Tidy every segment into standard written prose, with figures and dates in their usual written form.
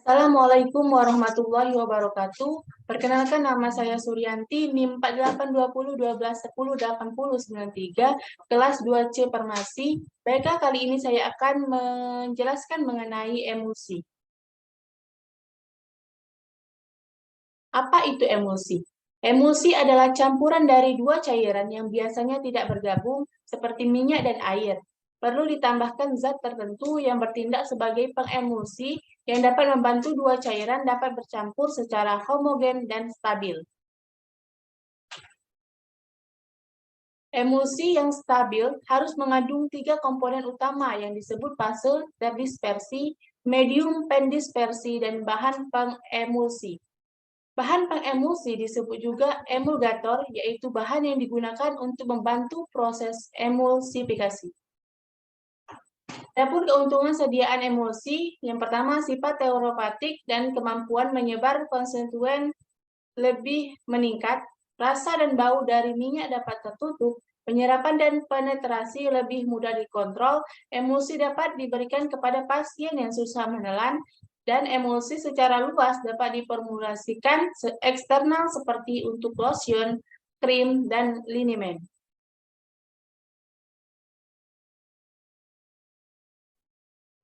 Assalamualaikum warahmatullahi wabarakatuh. Perkenalkan, nama saya Suryanti, NIM 482012108093, kelas 2C Farmasi. Baiklah, kali ini saya akan menjelaskan mengenai emulsi. Apa itu emulsi? Emulsi adalah campuran dari dua cairan yang biasanya tidak bergabung, seperti minyak dan air. Perlu ditambahkan zat tertentu yang bertindak sebagai pengemulsi yang dapat membantu dua cairan dapat bercampur secara homogen dan stabil. Emulsi yang stabil harus mengandung tiga komponen utama yang disebut fase terdispersi, medium pendispersi, dan bahan pengemulsi. Bahan pengemulsi disebut juga emulgator, yaitu bahan yang digunakan untuk membantu proses emulsifikasi. Adapun keuntungan sediaan emulsi, yang pertama sifat terapetik dan kemampuan menyebar konstituen lebih meningkat, rasa dan bau dari minyak dapat tertutup, penyerapan dan penetrasi lebih mudah dikontrol, emulsi dapat diberikan kepada pasien yang susah menelan, dan emulsi secara luas dapat diformulasikan eksternal seperti untuk lotion, krim, dan liniment.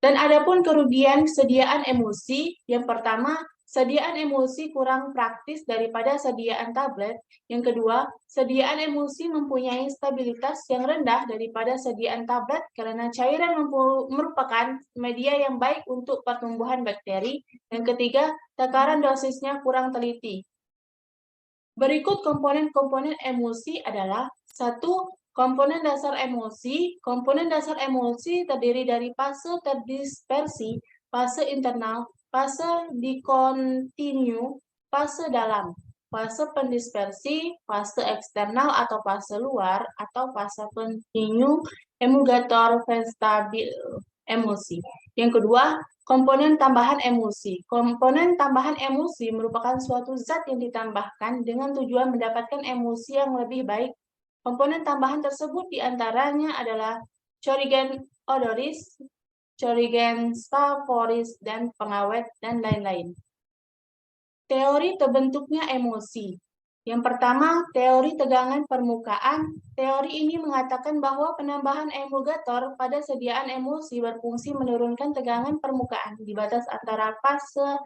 Dan adapun kerugian sediaan emulsi, yang pertama, sediaan emulsi kurang praktis daripada sediaan tablet. Yang kedua, sediaan emulsi mempunyai stabilitas yang rendah daripada sediaan tablet karena cairan merupakan media yang baik untuk pertumbuhan bakteri. Yang ketiga, takaran dosisnya kurang teliti. Berikut komponen-komponen emulsi adalah: 1. Komponen dasar emulsi. Komponen dasar emulsi terdiri dari fase terdispersi, fase internal, fase dikontinu, fase dalam, fase pendispersi, fase eksternal atau fase luar, atau fase kontinu, emulgator, stabil emulsi. Yang kedua, komponen tambahan emulsi. Komponen tambahan emulsi merupakan suatu zat yang ditambahkan dengan tujuan mendapatkan emulsi yang lebih baik. Komponen tambahan tersebut diantaranya adalah corigen odoris, corigen staphoris, dan pengawet, dan lain-lain. Teori terbentuknya emulsi. Yang pertama, teori tegangan permukaan. Teori ini mengatakan bahwa penambahan emulgator pada sediaan emulsi berfungsi menurunkan tegangan permukaan di batas antara fase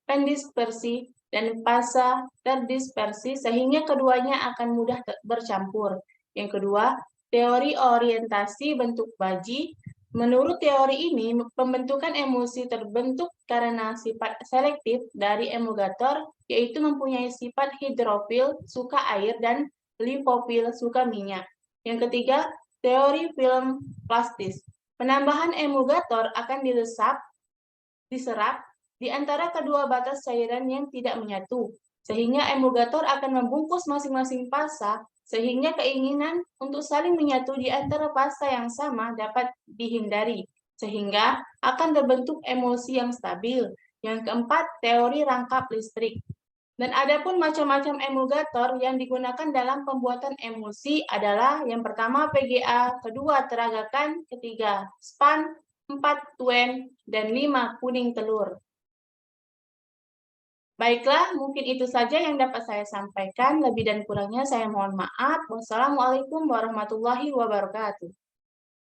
pendispersi dan fase terdispersi sehingga keduanya akan mudah bercampur. Yang kedua, teori orientasi bentuk baji. Menurut teori ini, pembentukan emulsi terbentuk karena sifat selektif dari emulgator, yaitu mempunyai sifat hidrofil, suka air, dan lipofil, suka minyak. Yang ketiga, teori film plastis. Penambahan emulgator akan diserap di antara kedua batas cairan yang tidak menyatu, sehingga emulgator akan membungkus masing-masing fasa, sehingga keinginan untuk saling menyatu di antara fasa yang sama dapat dihindari, sehingga akan terbentuk emulsi yang stabil. Yang keempat, teori rangkap listrik. Dan adapun macam-macam emulgator yang digunakan dalam pembuatan emulsi adalah: yang pertama PGA, kedua teragakan, ketiga span, 4 tuen, dan 5 kuning telur. Baiklah, mungkin itu saja yang dapat saya sampaikan. Lebih dan kurangnya saya mohon maaf. Wassalamualaikum warahmatullahi wabarakatuh.